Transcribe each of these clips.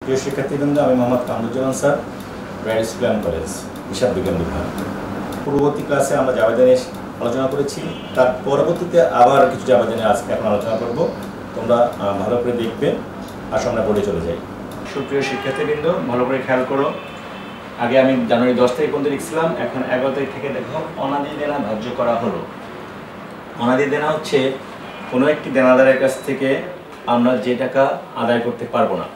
প্রিয় শিক্ষার্থীবৃন্দ, আমি Mohammad Kamruzzaman sir, bright school and college, হিসাব বিজ্ঞান বিভাগ। পূর্ববর্তী ক্লাসে আমরা জাবেদা নিয়ে আলোচনা করেছি, তার পরবর্তীতে আবার কিছু জাবেদা নিয়ে আজকে এখন আলোচনা করব। তোমরা ভালো করে দেখবে। আসো আমরা বোর্ডে চলে যাই। সুপ্রিয় শিক্ষার্থীবৃন্দ, ভালো করে খেয়াল করো। আগে আমি জানুয়ারি 10 তারিখ পর্যন্ত লিখছিলাম, এখন 11 তারিখ থেকে দেখো অনাদি দেনা ধার্য করা হলো। অনাদি দেনা হচ্ছে কোনো একটি দেনাদারের কাছ থেকে আমরা যে টাকা আদায় করতে পারবো না,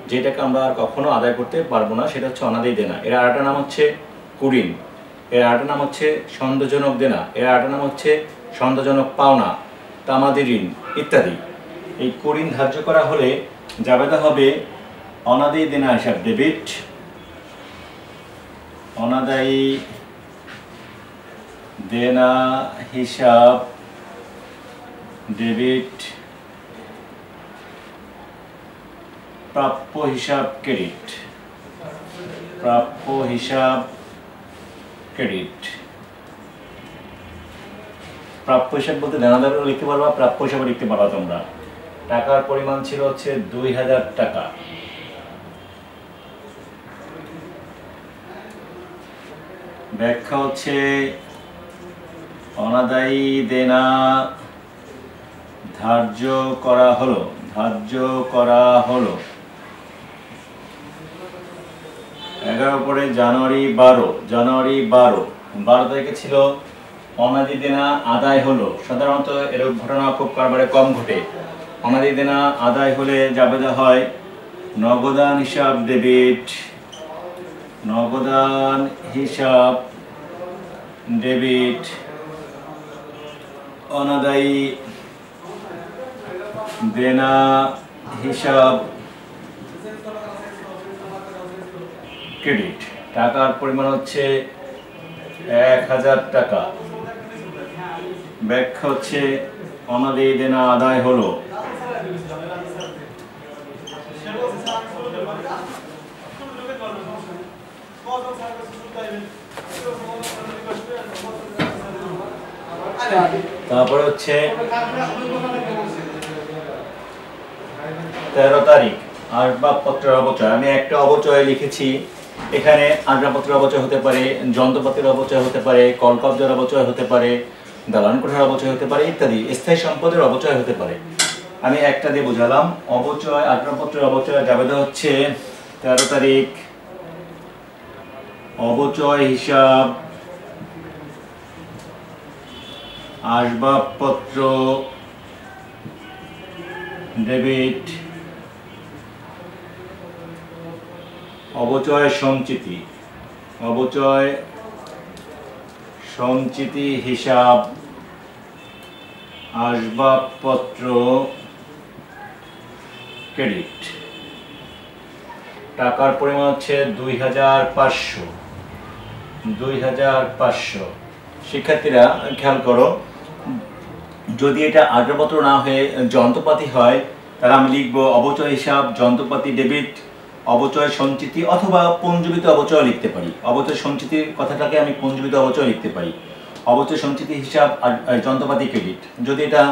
যে টাকা আমরা আর কখনো আদায় করতে পারবো না, সেটা হচ্ছে অনাদি দেনা। এর আরেকটা নাম হচ্ছে কুঋণ, এর আরেকটা নাম হচ্ছে সন্দেহজনক দেনা, এর আরেকটা নাম হচ্ছে সন্দেহজনক পাওনা, তামাদি ঋণ ইত্যাদি। এই কুঋণ ধার্য করা হলে জাবেদা হবে অনাদায়ী দেনা হিসাব ডেবিট, অনাদায়ী দেনা হিসাব ডেবিট, প্রাপ্য হিসাব ক্রেডিট, প্রাপ্য হিসাব ক্রেডিট। প্রাপ্য হিসাব বলতে দেনাদারও লিখতে পারবা, প্রাপ্য হিসাবে লিখতে পারবা। তোমরা টাকার পরিমাণ ছিল হচ্ছে 2000 টাকা। ব্যাখ্যা হচ্ছে অনাদায়ী দেনা ধার্য করা হলো, ধার্য করা হলো 11 পরে জানুয়ারি 12 তারিখে ছিল অনাদি দেনা আদায় হলো। সাধারণত এরকম ঘটনা খুব কারবারে কম ঘটে। অনাদি দেনা আদায় হলে জাবেদা হয় নগদান হিসাব ডেবিট, নগদান হিসাব ডেবিট, অনাদায়ী দেনা হিসাব ক্রেডিট। টাকার পরিমাণ হচ্ছে 1000 টাকা। ব্যাখ্যা হচ্ছে অনাদায়ী দেনা আদায় হলো তারপরে হচ্ছে 13 তারিখ আসবাবপত্রের অবচয়। আমি একটা অবচয় লিখেছি এখানে। আসবাবপত্রের অবচয় হতে পারে, যন্ত্রপাতির অবচয় হতে পারে, কলকব্জার অবচয় হতে পারে, দালান কোঠার অবচয় হতে পারে ইত্যাদি। স্থায়ী সম্পদের অবচয় হতে পারে। আমি একটা দিয়ে বোঝালাম। অবচয়, আসবাবপত্রের অবচয় জাবেদা হচ্ছে 13 তারিখ অবচয় হিসাব আসবাবপত্র ডেবিট, অবচয় সঞ্চিতি, অবচয় সঞ্চিতি হিসাব আসবাবপত্র ক্রেডিট। টাকার পরিমাণ হচ্ছে 2500। শিক্ষার্থীরা খেয়াল করো, যদি এটা আসবাবপত্র না হয়ে যন্ত্রপাতি হয় তাহলে আমি লিখব অবচয় হিসাব যন্ত্রপাতি ডেবিট, অবচয় সঞ্চিতি, অথবা পঞ্জীবিত অবচয় লিখতে পারি। অবচয় সঞ্চিতির কথাটাকে আমি পঞ্জীবিত অবচয় লিখতে পারি। অবচয় সঞ্চিতি হিসাব যন্ত্রপাতি ক্রেডিট। যদি এটা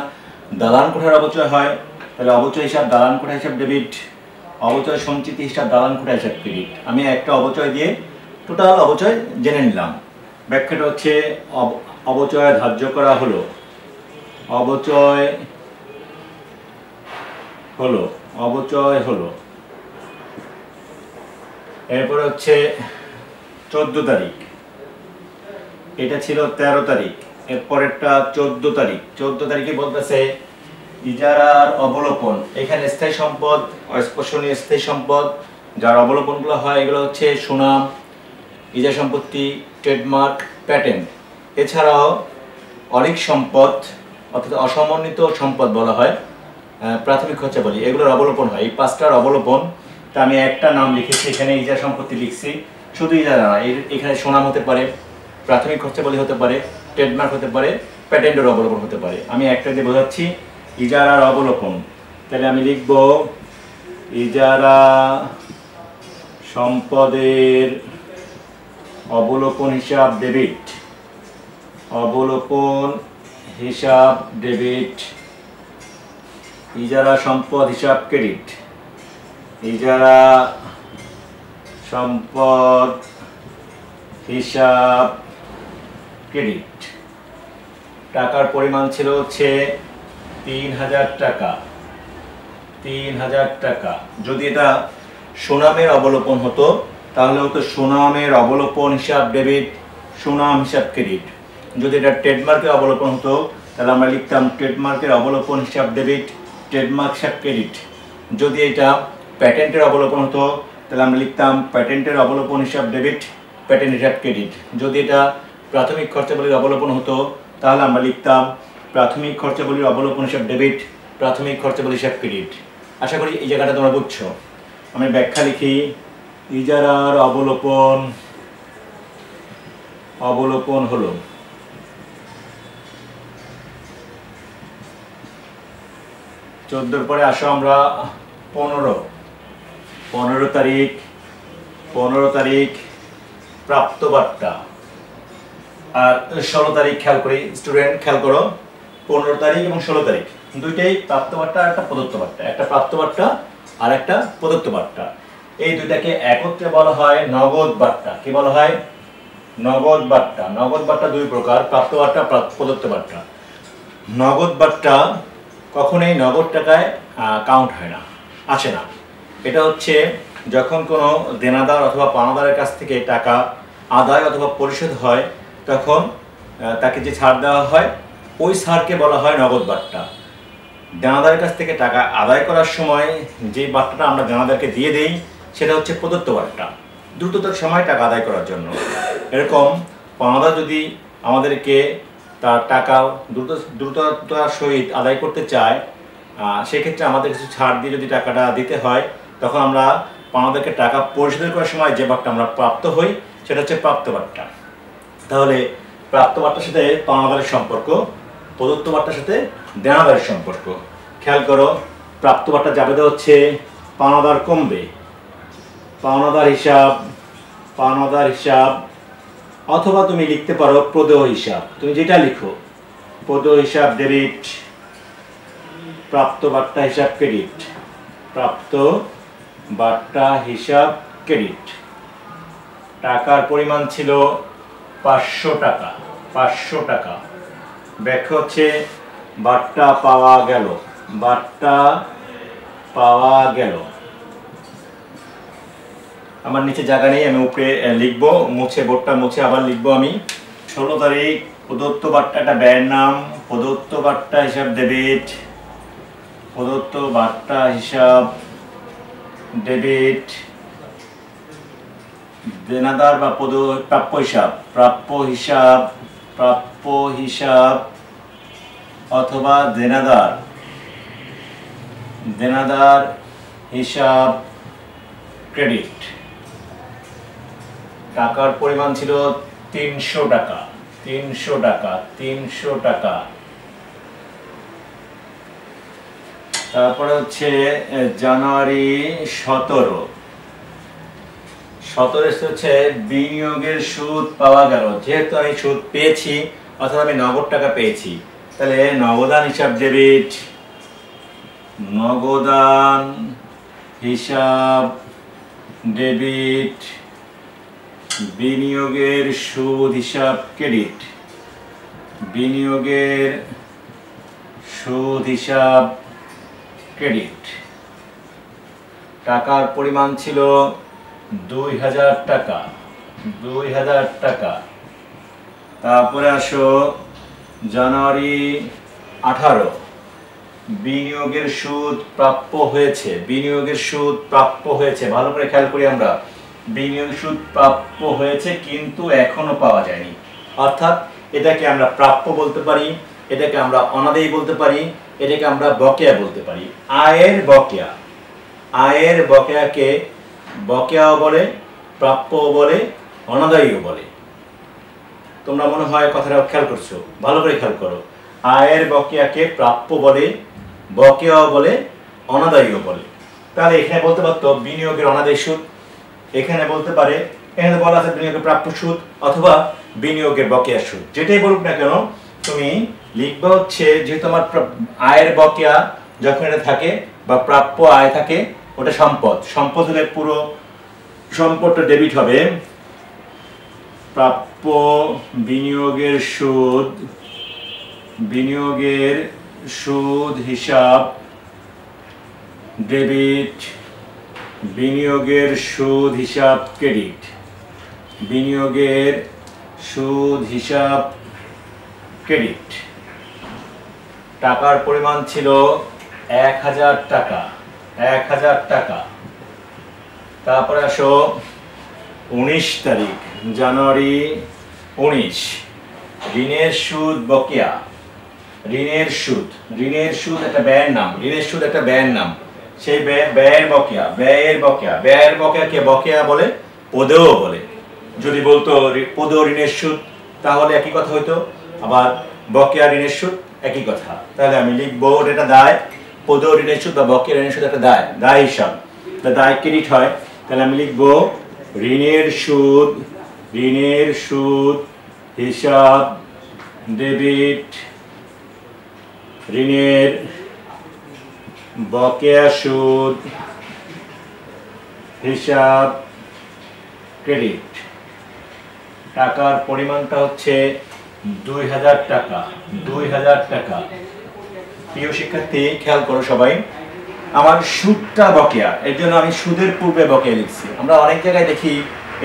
দালান কোঠার অবচয় হয় তাহলে অবচয় হিসাব দালান কোঠা হিসাব ডেবিট, অবচয় সঞ্চিতি হিসাব দালান কোঠা হিসাব ক্রেডিট। আমি একটা অবচয় দিয়ে টোটাল অবচয় জেনে নিলাম। ব্যাখ্যাটা হচ্ছে অবচয় ধার্য করা হলো, অবচয় হলো। এরপরে হচ্ছে 14 তারিখ, এটা ছিল 13 তারিখ, এরপরেরটা 14 তারিখ। 14 তারিখে বলতেছে ইজারার অবলোপন। এখানে স্থায়ী সম্পদ, অস্পর্শনীয় স্থায়ী সম্পদ যার অবলোপনগুলো হয় এগুলো হচ্ছে সুনাম, ইজারা সম্পত্তি, ট্রেডমার্ক, প্যাটেন্ট। এছাড়াও অলিক সম্পদ অর্থাৎ অসমন্বিত সম্পদ বলা হয়, প্রাথমিক খরচাবলী, এগুলোর অবলোপন হয়। এই 5টার অবলোপন। তা আমি একটা নাম লিখেছি এখানে, ইজারা সম্পত্তি লিখছি। শুধু ইজারা না, এখানে সুনাম হতে পারে, প্রাথমিক খরচাবলী হতে পারে, ট্রেডমার্ক হতে পারে, প্যাটেন্টের অবলোপন হতে পারে। আমি একটা দিয়ে বোঝাচ্ছি ইজারার অবলোপন। তাহলে আমি লিখব ইজারা সম্পদের অবলোপন হিসাব ডেবিট, অবলোপন হিসাব ডেবিট, ইজারা সম্পদ হিসাব ক্রেডিট। ইজারা সম্পদ হিসাব ক্রেডিট। টাকার পরিমাণ ছিল হচ্ছে ৩,০০০ টাকা। ৩,০০০ টাকা। যদি এটা সুনামের অবলোপন হতো তাহলে হতো সুনামের অবলোপন হিসাব ডেবিট, সুনাম হিসাব ক্রেডিট। যদি এটা ট্রেডমার্কের অবলোপন হতো তাহলে আমরা লিখতাম ট্রেডমার্কের অবলোপন হিসাব ডেবিট, ট্রেডমার্ক হিসাব ক্রেডিট। যদি এটা প্যাটেন্টের অবলোপন হতো তাহলে আমরা লিখতাম প্যাটেন্টের অবলোপন হিসাব ডেবিট, প্যাটেন্ট হিসাব ক্রেডিট। যদি এটা প্রাথমিক খরচাবলীর অবলোপন হতো তাহলে আমরা লিখতাম প্রাথমিক খরচাবলীর অবলোপন হিসাব ডেবিট, প্রাথমিক খরচাবলী হিসাব ক্রেডিট। আশা করি এই জায়গাটা তোমরা বুঝছো। আমি ব্যাখ্যা লিখি, ইজারার অবলোপন হলো চোদ্দোর পরে আসো আমরা 15 তারিখ প্রাপ্তবার্তা, আর 16 তারিখ খেয়াল করি, স্টুডেন্ট খেয়াল করো, 15 তারিখ এবং 16 তারিখ দুইটাই প্রাপ্তবার্তা আর একটা প্রদত্ত বার্তা, একটা প্রাপ্তবার্তা আর একটা প্রদত্ত বার্তা। এই দুইটাকে একত্রে বলা হয় নগদ বার্তা। কি বলা হয়? নগদ বার্তা। নগদ বার্তা দুই প্রকার, প্রাপ্তবার্তা, প্রদত্ত বার্তা। নগদ বার্তা কখনোই নগদ টাকায় কাউন্ট হয় না, আসে না। এটা হচ্ছে যখন কোনো দেনাদার অথবা পাওনাদারের কাছ থেকে টাকা আদায় অথবা পরিশোধ হয় তখন তাকে যে ছাড় দেওয়া হয় ওই ছাড়কে বলা হয় নগদ বার্তা। দেনাদারের কাছ থেকে টাকা আদায় করার সময় যে বার্তাটা আমরা দেনাদারকে দিয়ে দেই সেটা হচ্ছে প্রদত্ত বার্তা, দ্রুততার সময় টাকা আদায় করার জন্য। এরকম পাওনাদার যদি আমাদেরকে তার টাকা দ্রুততার সহিত আদায় করতে চায়, সেক্ষেত্রে আমাদের কিছু ছাড় দিয়ে যদি টাকাটা দিতে হয় তখন আমরা পাওনাদারকে টাকা পরিশোধ করার সময় যে বার্তা আমরা প্রাপ্ত হই সেটা হচ্ছে প্রাপ্ত বার্তা। তাহলে প্রাপ্ত বার্তার সাথে পাওনাদারের সম্পর্ক, প্রদত্ত বার্তার সাথে দেনাদারের সম্পর্ক। খেয়াল করো, প্রাপ্ত বার্তা যাবে হচ্ছে পাওনাদার কমবে, পাওনাদার হিসাব, অথবা তুমি লিখতে পারো প্রদেয় হিসাব, তুমি যেটা লিখো, প্রদেয় হিসাব ডেবিট, প্রাপ্ত বার্তা হিসাব ক্রেডিট, প্রাপ্ত বার্তা হিসাব ক্রেডিট। টাকার পরিমাণ ছিল 500 টাকা। 500 টাকা। ব্যাখ্যা হচ্ছে বার্তা পাওয়া গেল, বার্তা পাওয়া গেল। আমার নিচে জায়গা নেই, আমি উপরে লিখবো, মুছে বোর্ডটা মুছে আবার লিখবো আমি। 16 তারিখ প্রদত্ত বার্তা, একটা ব্যয়ের নাম, প্রদত্ত বার্তা হিসাব ডেবিট, প্রদত্ত বার্তা হিসাব ডেবিট। দেনাদার বা প্রাপ্য হিসাব অথবা দেনাদার হিসাব ক্রেডিট। টাকার পরিমাণ ছিল 300 টাকা। 300 টাকা। 300 টাকা। তারপরে হচ্ছে জানুয়ারি 17 হচ্ছে বিনিয়োগের সুদ পাওয়া গেল। যেহেতু আমি সুদ পেয়েছি অথবা আমি নগদ টাকা পেয়েছি, তাহলে নগদান হিসাব ডেবিট, নগদান হিসাব ডেবিট, বিনিয়োগের সুদ হিসাব ক্রেডিট, বিনিয়োগের সুদ হিসাব ক্রেডিট। টাকার পরিমাণ ছিল 2000 টাকা। 2000 টাকা। তারপরে আসো জানুয়ারি 18 বিনিয়োগের সুদ প্রাপ্য হয়েছে। বিনিয়োগের সুদ প্রাপ্য হয়েছে, ভালো করে খেয়াল করি আমরা, বিনিয়োগ সুদ প্রাপ্য হয়েছে কিন্তু এখনো পাওয়া যায়নি। অর্থাৎ এটাকে আমরা প্রাপ্য বলতে পারি, এটাকে আমরা অনাদায়ী বলতে পারি, এটাকে আমরা বকেয়া বলতে পারি। আয়ের বকেয়া, আয়ের বকেয়াকে বকেয়াও বলে, প্রাপ্যও বলে, অনাদায়ীও বলে। তোমরা মনে হয় কথাটা খেয়াল করছো, ভালো করে খেয়াল করো। আয়ের বকেয়াকে প্রাপ্য বলে, বকেয়াও বলে, অনাদায়ীও বলে। তাহলে এখানে বলতে পারতো বিনিয়োগের অনাদায়ী সুদ, এখানে বলতে পারে, এখানে বলা আছে বিনিয়োগের প্রাপ্য সুদ অথবা বিনিয়োগের বকেয়া সুদ। যেটাই বলুক না কেন তুমি লিখবা হচ্ছে, যেহেতু আমার আয়ের বকেয়া যখন এটা থাকে বা প্রাপ্য আয় থাকে, ওটা সম্পদ। সম্পদ হলে পুরো সম্পদটা ডেবিট হবে। প্রাপ্য বিনিয়োগের সুদ হিসাব ডেবিট, বিনিয়োগের সুদ হিসাব ক্রেডিট। বিনিয়োগের সুদ হিসাব ক্রেডিট। টাকার পরিমাণ ছিল 1000 টাকা। 1000 টাকা। তারপরে আসো 19 তারিখ, জানুয়ারি 19। ঋণের সুদ বকেয়া। ঋণের সুদ একটা ব্যয়ের নাম। ঋণের সুদ একটা ব্যয়ের নাম। সেই ব্যয়ের বকেয়া। ব্যয়ের বকেয়াকে বকেয়া বলে, পদেও বলে। যদি বলতো পদেও ঋণের সুদ তাহলে একই কথা হইতো, আবার বকেয়া ঋণের সুদ একই কথা। তাহলে আমি লিখবো এটা দায়। পদেও ঋণের সুদ বা বকেয়া ঋণের সুদ একটা দায় হিসাব। দায় ক্রেডিট হয়। তাহলে আমি লিখবো ঋণের সুদ হিসাব ডেবিট, ঋণের বকেয়া সুদ হিসাব ক্রেডিট। টাকার পরিমাণটা হচ্ছে 2000 টাকা। 2000 টাকা। প্রিয় শিক্ষার্থী, খেয়াল করো সবাই, আমার সুদটা বকেয়া, এর জন্য আমি সুদের পূর্বে বকেয়া লিখছি। আমরা অনেক জায়গায় দেখি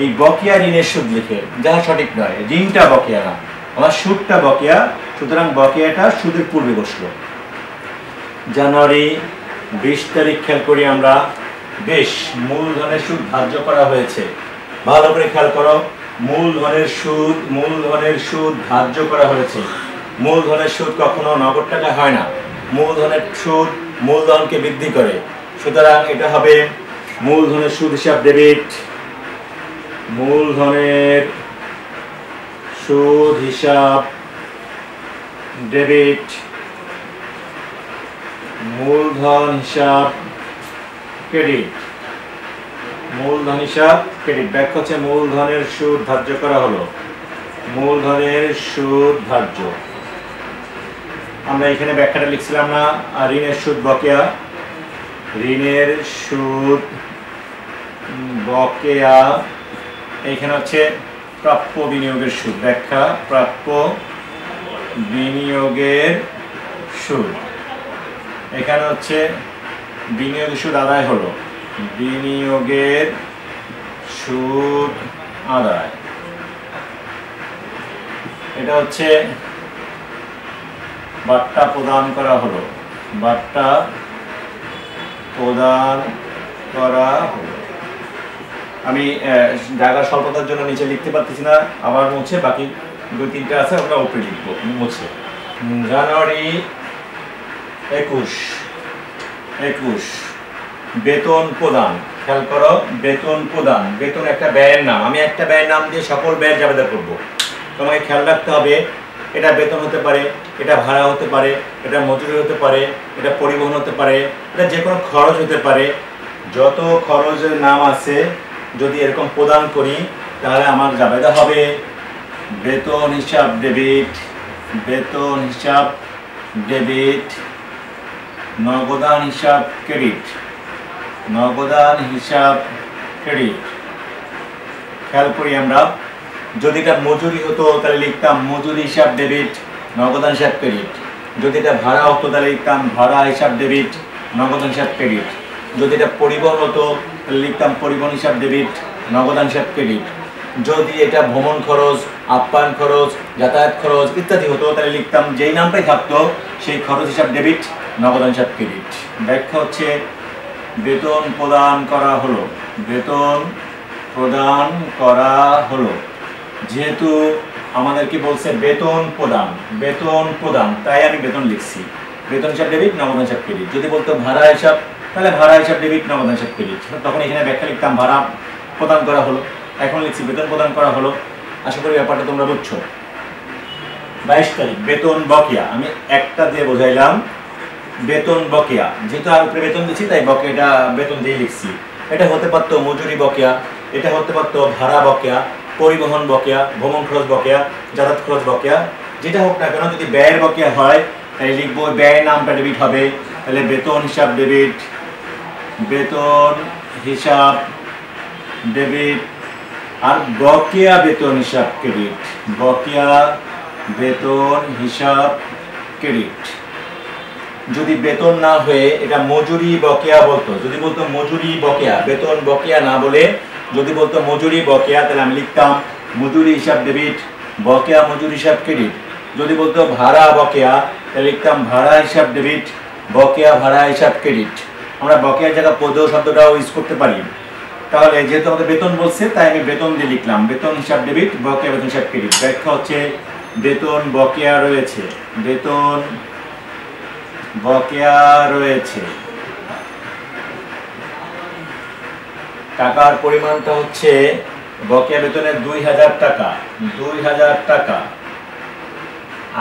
এই বকেয়া ঋণের সুদ লিখে, যাহা সঠিক নয়। ঋণটা বকেয়া না, আমার সুদটা বকেয়া, সুতরাং বকেয়াটা সুদের পূর্বে বসলো। জানুয়ারি 20 তারিখ খেয়াল করি আমরা, বেশ মূলধনের সুদ ধার্য করা হয়েছে। ভালো করে খেয়াল করো, মূলধনের সুদ ধার্য করা হয়েছে। মূলধনের সুদ কখনো নগদ টাকা হয় না। মূলধনের সুদ মূলধনকে বৃদ্ধি করে, সুতরাং এটা হবে মূলধনের সুদ হিসাব ডেবিট। মূলধনের সুদ হিসাব ডেবিট। মূলধন হিসাব ক্রেডিট। মূলধন হিসাব ক্রেডিট। ব্যাখ্যা হচ্ছে মূলধনের সুদ ধার্য করা হলো। মূলধনের সুদ ধার্য। আমরা এখানে ব্যাখ্যাটা লিখছিলাম না। আর ঋণের সুদ বকেয়া। ঋণের সুদ বকেয়া। এইখানে হচ্ছে প্রাপ্য বিনিয়োগের সুদ। ব্যাখ্যা প্রাপ্য বিনিয়োগের সুদ। এখানে হচ্ছে বিনিয়োগের সুদ আদায় হলো। বিনিয়োগের সুদ আদায়। এটা হচ্ছে বার্তা প্রদান করা হলো। বার্তা প্রদান করা হলো। আমি জায়গা স্বল্পতার জন্য নিচে লিখতে পারতেছি না, আবার মুছে, বাকি 2-3টা আছে ওটা উপরে লিখবো মুছে। জানুয়ারি 21 বেতন প্রদান। খেয়াল করো, বেতন প্রদান। বেতন একটা ব্যয়ের নাম। আমি একটা ব্যয়ের নাম দিয়ে সকল ব্যয় জাবেদা করব। তোমাকে খেয়াল রাখতে হবে, এটা বেতন হতে পারে, এটা ভাড়া হতে পারে, এটা মজুরি হতে পারে, এটা পরিবহন হতে পারে, এটা যে কোনো খরচ হতে পারে। যত খরচের নাম আছে যদি এরকম প্রদান করি তাহলে আমার জাবেদা হবে বেতন হিসাব ডেবিট। বেতন হিসাব ডেবিট। নগদান হিসাব ক্রেডিট। নগদান হিসাব ক্রেডিট। খেয়াল করি আমরা, যদি এটা মজুরি হতো তাহলে লিখতাম মজুরি হিসাব ডেবিট, নগদান হিসাব ক্রেডিট। যদি এটা ভাড়া হতো তাহলে লিখতাম ভাড়া হিসাব ডেবিট, নগদান হিসাব ক্রেডিট। যদি এটা পরিবহন হতো তাহলে লিখতাম পরিবহন হিসাব ডেবিট, নগদান হিসাব ক্রেডিট। যদি এটা ভ্রমণ খরচ, আপ্যায়ন খরচ, যাতায়াত খরচ ইত্যাদি হতো তাহলে লিখতাম যেই নামটাই থাকতো সেই খরচ হিসাব ডেবিট, নগদান হিসাব ক্রেডিট। ব্যাখ্যা হচ্ছে বেতন প্রদান করা হলো। বেতন প্রদান করা হলো। যেহেতু আমাদেরকে বলছে বেতন প্রদান, তাই আমি বেতন লিখছি। বেতন হিসাব ডেবিট, নগদান হিসাব ক্রেডিট। যদি বলতো ভাড়া হিসাব, তাহলে ভাড়া হিসাব ডেবিট, নগদান হিসাব ক্রেডিট। তখন এখানে ব্যাখ্যা লিখতাম ভাড়া প্রদান করা হলো। এখন লিখছি বেতন প্রদান করা হলো। আশা করি ব্যাপারটা তোমরা বুঝছো। 22 তারিখ বেতন বকেয়া। আমি একটা দিয়ে বোঝাইলাম বেতন বকেয়া। যেহেতু আর উপরে বেতন দিচ্ছি তাই বকেয়াটা বেতন দিয়ে লিখছি। এটা হতে পারতো মজুরি বকেয়া, এটা হতে পারতো ভাড়া বকেয়া, পরিবহন বকেয়া, ভ্রমণ খরচ বকেয়া, যাতায়াত খরচ বকেয়া। যেটা হোক না কেন, যদি ব্যয়ের বকেয়া হয় তাহলে লিখবো ব্যয়ের নামটা ডেবিট হবে। তাহলে বেতন হিসাব ডেবিট, বেতন হিসাব ডেবিট আর বকেয়া বেতন হিসাব ক্রেডিট। বকেয়া বেতন হিসাব ক্রেডিট। যদি বেতন না হয়ে এটা মজুরি বকেয়া বলতো, যদি বলতো মজুরি বকেয়া, বেতন বকেয়া না বলে যদি বলতো মজুরি বকেয়া, তাহলে আমি লিখতাম মজুরি হিসাব ডেবিট, বকেয়া মজুরি হিসাব ক্রেডিট। যদি বলতো ভাড়া বকেয়া, তাহলে লিখতাম ভাড়া হিসাব ডেবিট, বকেয়া ভাড়া হিসাব ক্রেডিট। আমরা বকেয়ার জায়গা পদ শব্দটাও ইউজ করতে পারি। তাহলে যেহেতু আমাদের বেতন বলছে, তাই আমি বেতন দিয়ে লিখলাম বেতন হিসাব ডেবিট, বকেয়া বেতন হিসাব ক্রেডিট। ব্যাখ্যা হচ্ছে বেতন বকেয়া রয়েছে, বেতন বকেয়া রয়েছে। টাকার পরিমাণটা হচ্ছে বকেয়া বেতনের 2000 টাকা, 2000 টাকা।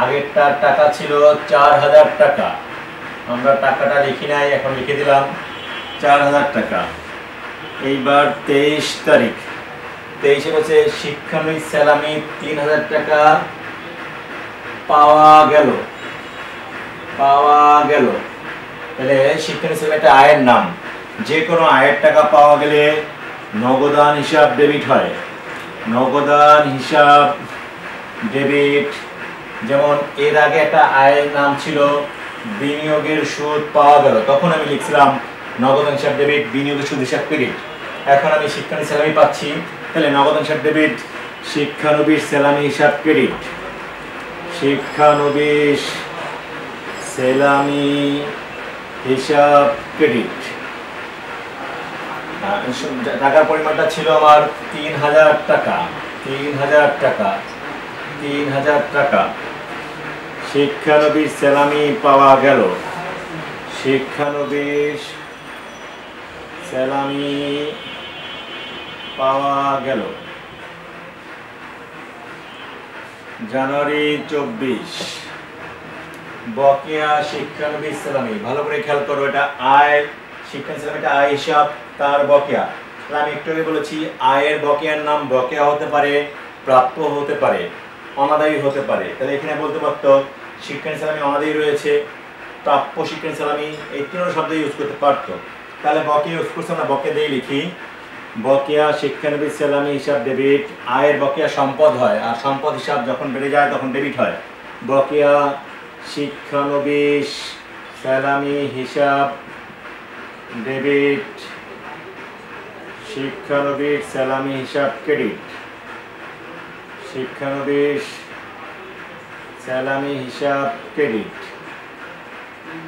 আগেরটার টাকা ছিল 4000 টাকা, আমরা টাকাটা লিখি নাই, এখন লিখে দিলাম 4000 টাকা। এইবার 23 তারিখ, 23 হচ্ছে শিক্ষানবিশ স্যালামি 3000 টাকা পাওয়া গেল, পাওয়া গেল। তাহলে শিক্ষানবিশ স্যালামি একটা আয়ের নাম, যে কোনো আয়ের টাকা পাওয়া গেলে নগদান হিসাব ডেবিট হয়, নগদান হিসাব ডেবিট। যেমন এর আগে একটা আয়ের নাম ছিল বিনিয়োগের সুদ পাওয়া গেল, তখন আমি লিখছিলাম নগদান হিসাব ডেবিট, বিনিয়োগের সুদ হিসাব ক্রেডিট। এখন আমি শিক্ষানবিশ স্যালামি পাচ্ছি, তাহলে নগদান হিসাব ডেবিট, শিক্ষানবিশ স্যালামি হিসাব ক্রেডিট, শিক্ষানবিশ স্যালামি হিসাব ক্রেডিট। টাকার পরিমাণটা ছিল আমার 3000 টাকা, 3000 টাকা, 3000 টাকা। শিক্ষানবিশ স্যালামি পাওয়া গেল, শিক্ষানবিশ স্যালামি পাওয়া গেল। জানুয়ারি 24 বকেয়া শিক্ষানবিশ স্যালামি। ভালো করে খেয়াল করো, এটা আয়, শিক্ষানবিশ স্যালামি এটা আয় হিসাব, তার বকেয়া। তাহলে আমি একটু আগে বলেছি আয়ের বকেয়ার নাম বকেয়া হতে পারে, প্রাপ্য হতে পারে, অনাদায়ী হতে পারে। তাহলে এখানে বলতে পারতো শিক্ষানবিশ স্যালামি অনাদায়ী রয়েছে, প্রাপ্য শিক্ষানবিশ স্যালামি, এই তিনটা শব্দ ইউজ করতে পারতো। তাহলে বকেয়া ইউজ করছে, আমরা বকেয়া দিয়ে লিখি বকেয়া শিক্ষানবিশ স্যালামি হিসাব ডেবিট। আয়ের বকেয়া সম্পদ হয়, আর সম্পদ হিসাব যখন বেড়ে যায় তখন ডেবিট হয়। বকেয়া শিক্ষানবিশ স্যালামি হিসাব ডেবিট, শিক্ষানবিশ স্যালামি হিসাব ক্রেডিট, শিক্ষানবিশ স্যালামি হিসাব ক্রেডিট।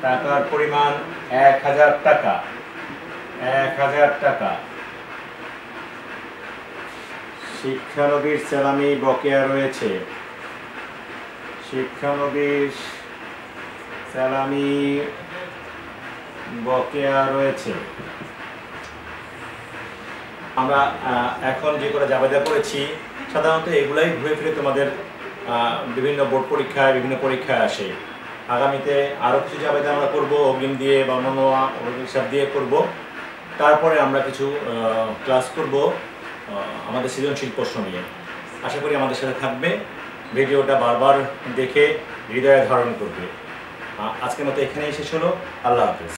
টাকার পরিমাণ 1000 টাকা, 1000 টাকা। শিক্ষানবিশ স্যালামি বকেয়া রয়েছে, শিক্ষানবিশ স্যালামি বকেয়া রয়েছে। আমরা এখন যে করে জাবেদা করেছি, সাধারণত এগুলাই ঘুরে ফিরে তোমাদের বিভিন্ন বোর্ড পরীক্ষায়, বিভিন্ন পরীক্ষায় আসে। আগামীতে আরও কিছু জাবেদা আমরা করব, অগ্রিম দিয়ে বা অন্যান্য হিসাব দিয়ে করব। তারপরে আমরা কিছু ক্লাস করব আমাদের সৃজনশীল প্রশ্ন নিয়ে। আশা করি আমাদের সাথে থাকবে, ভিডিওটা বারবার দেখে হৃদয়ে ধারণ করবে। আজকের মতো এখানেই শেষ হলো। আল্লাহ হাফেজ।